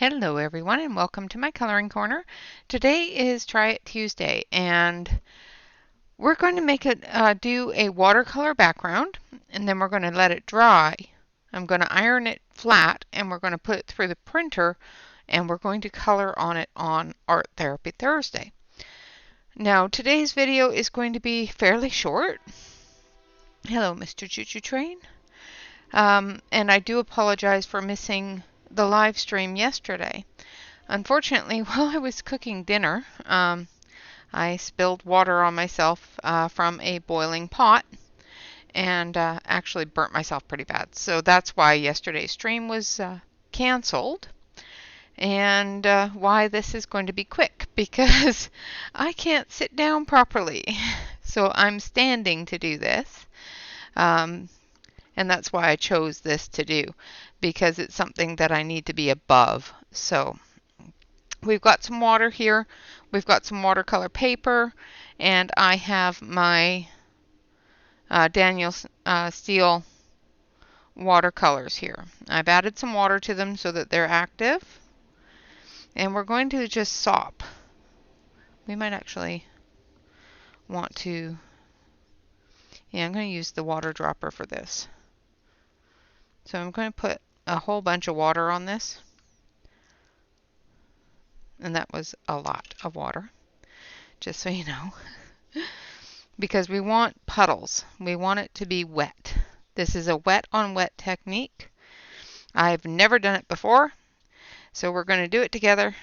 Hello everyone and welcome to my coloring corner. Today is Try It Tuesday and we're going to do a watercolor background and then we're going to let it dry. I'm going to iron it flat and we're going to put it through the printer and we're going to color on it on Art Therapy Thursday. Now today's video is going to be fairly short. Hello Mr. Choo Choo Train. And I do apologize for missing the live stream yesterday. Unfortunately, while I was cooking dinner, I spilled water on myself from a boiling pot and actually burnt myself pretty bad. So that's why yesterday's stream was canceled and why this is going to be quick because I can't sit down properly. So I'm standing to do this. And that's why I chose this to do, because it's something that I need to be above. So we've got some water here, we've got some watercolor paper, and I have my Daniel Steele watercolors here. I've added some water to them so that they're active, and we're going to just sop. We might actually want to, yeah, I'm going to use the water dropper for this. So I'm going to put a whole bunch of water on this. And that was a lot of water, just so you know. Because we want puddles. We want it to be wet. This is a wet on wet technique. I've never done it before, so we're going to do it together.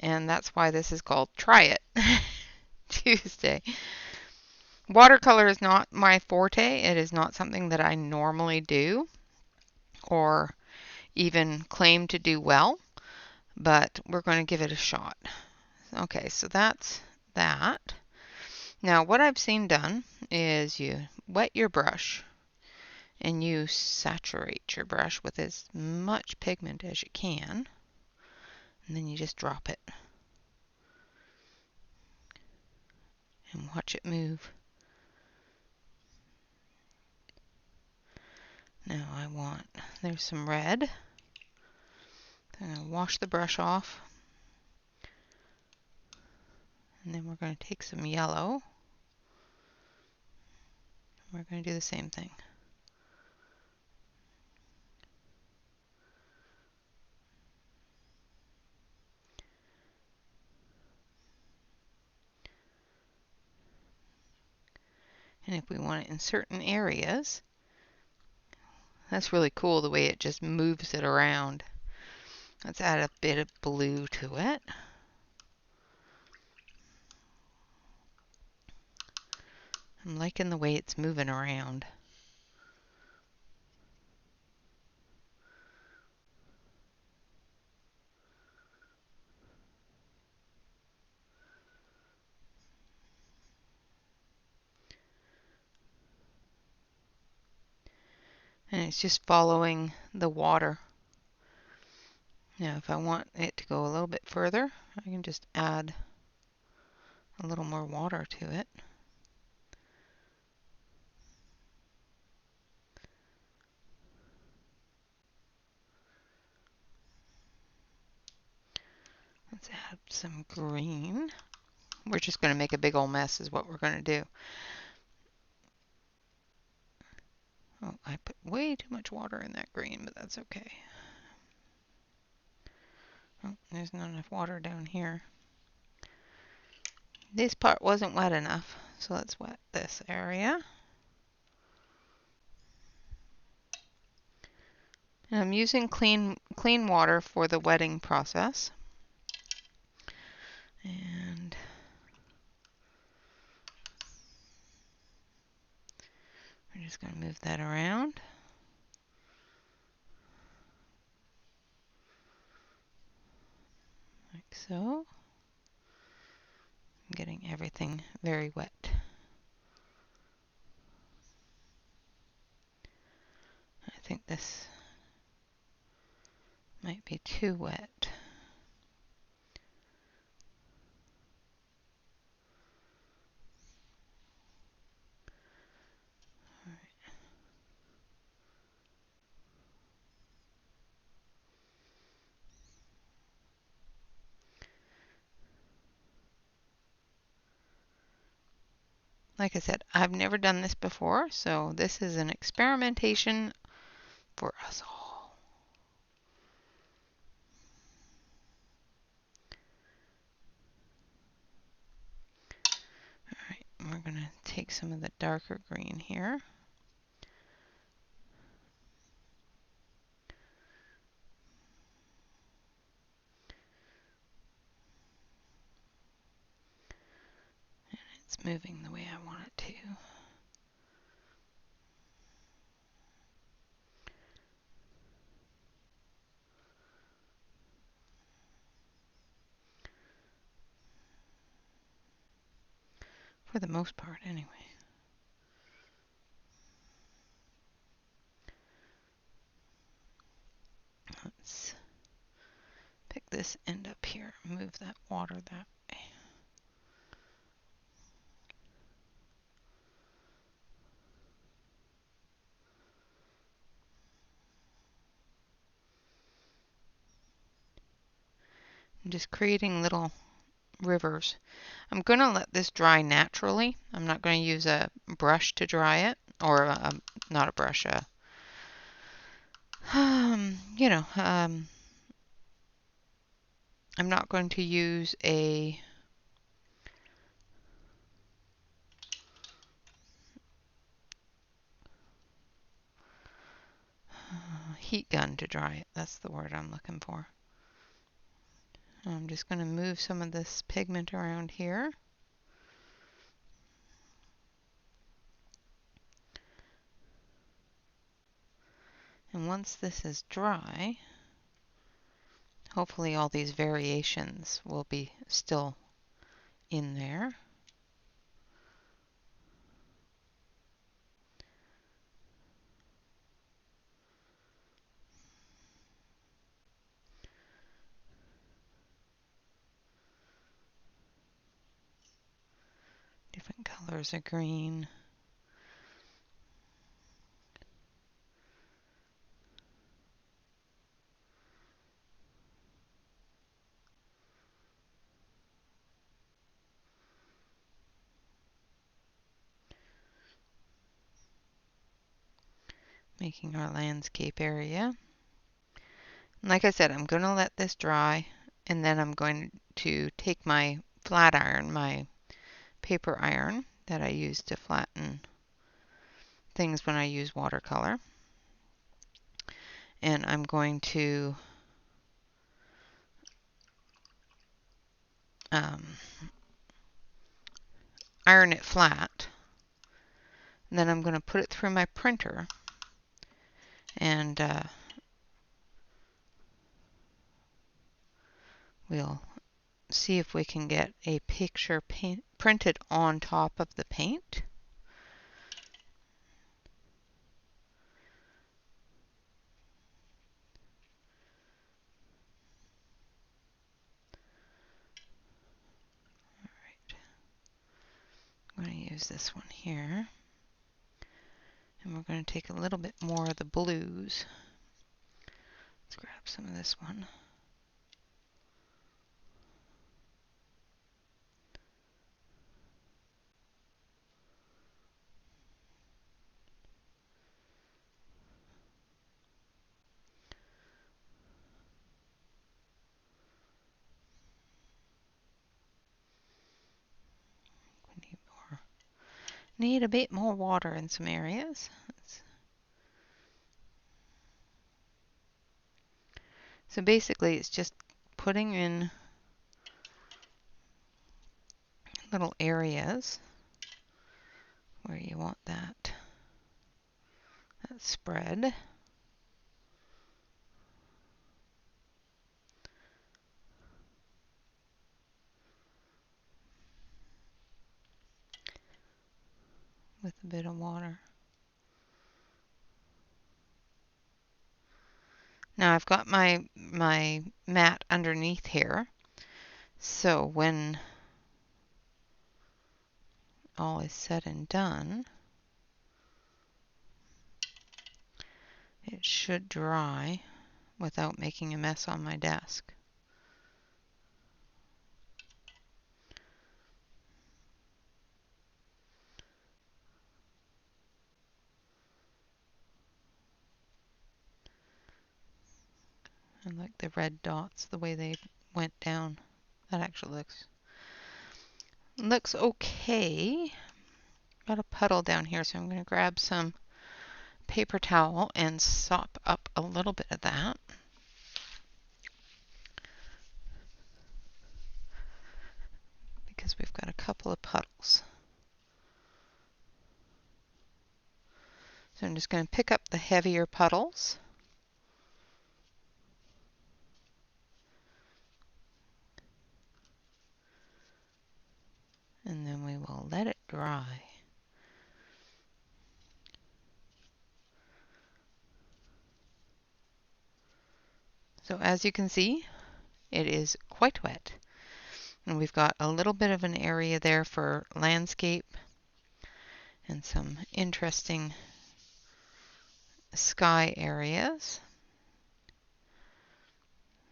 And that's why this is called Try It Tuesday. Watercolor is not my forte. It is not something that I normally do or even claim to do well, but we're going to give it a shot. Okay, so that's that. Now what I've seen done is you wet your brush and you saturate your brush with as much pigment as you can, and then you just drop it and watch it move. Now there's some red. I'm going to wash the brush off, and then we're going to take some yellow. We're going to do the same thing. And if we want it in certain areas, that's really cool the way it just moves it around. Let's add a bit of blue to it. I'm liking the way it's moving around. And it's just following the water. Now if I want it to go a little bit further, I can just add a little more water to it. Let's add some green. We're just going to make a big old mess is what we're going to do. Oh, I put way too much water in that green, but that's okay. Oh, there's not enough water down here. This part wasn't wet enough, so let's wet this area. And I'm using clean water for the wetting process. And we're just going to move that around. Like so. I'm getting everything very wet. I think this might be too wet. like I said, I've never done this before, so this is an experimentation for us all. Alright, we're going to take some of the darker green here. And it's moving the way I want it to. For the most part, anyway. Let's pick this end up here, move that water that way. I'm just creating little rivers. I'm going to let this dry naturally. I'm not going to use a brush to dry it, or not a brush, you know, I'm not going to use a heat gun to dry it. That's the word I'm looking for. I'm just going to move some of this pigment around here. And once this is dry, hopefully all these variations will be still in there. Different colors of green. Making our landscape area. And like I said, I'm going to let this dry, and then I'm going to take my flat iron, my paper iron that I use to flatten things when I use watercolor, and I'm going to iron it flat. And then I'm going to put it through my printer, and we'll see if we can get a picture printed on top of the paint. Alright, I'm going to use this one here, and we're going to take a little bit more of the blues. Let's grab some of this one. Need a bit more water in some areas. So basically it's just putting in little areas where you want that spread. With a bit of water. Now I've got my mat underneath here, so when all is said and done, it should dry without making a mess on my desk. I like the red dots, the way they went down. That actually looks okay. Got a puddle down here, so I'm going to grab some paper towel and sop up a little bit of that. Because we've got a couple of puddles. So I'm just going to pick up the heavier puddles. And then we will let it dry. So as you can see, it is quite wet. And we've got a little bit of an area there for landscape and some interesting sky areas.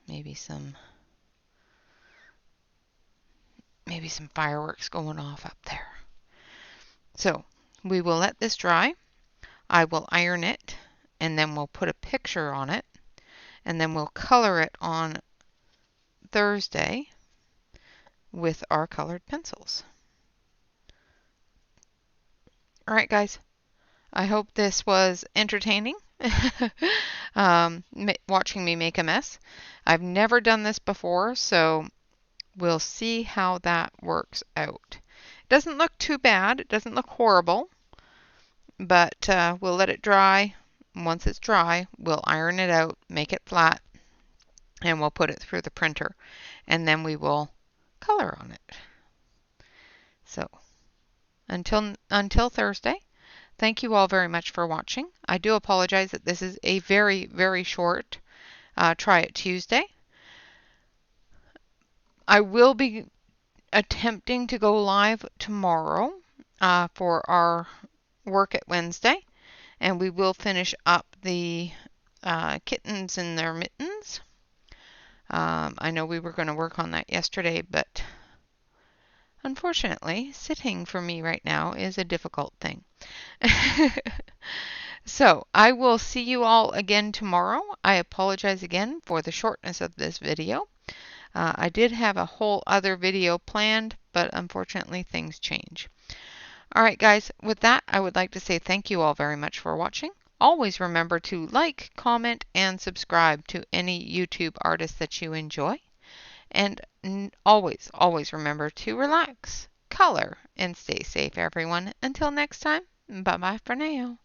Maybe some fireworks going off up there. So we will let this dry. I will iron it, and then we'll put a picture on it, and then we'll color it on Thursday with our colored pencils. All right, guys. I hope this was entertaining, watching me make a mess. I've never done this before, so we'll see how that works out. It doesn't look too bad. It doesn't look horrible, but we'll let it dry. Once it's dry, we'll iron it out, make it flat, and we'll put it through the printer, and then we will color on it. So until Thursday, thank you all very much for watching. I do apologize that this is a very, very short Try It Tuesday. I will be attempting to go live tomorrow for our work at Wednesday, and we will finish up the kittens in their mittens. I know we were going to work on that yesterday, but unfortunately, sitting for me right now is a difficult thing. So I will see you all again tomorrow. I apologize again for the shortness of this video. I did have a whole other video planned, but unfortunately things change. All right, guys, with that, I would like to say thank you all very much for watching. Always remember to like, comment, and subscribe to any YouTube artist that you enjoy. And always, always remember to relax, color, and stay safe, everyone. Until next time, bye-bye for now.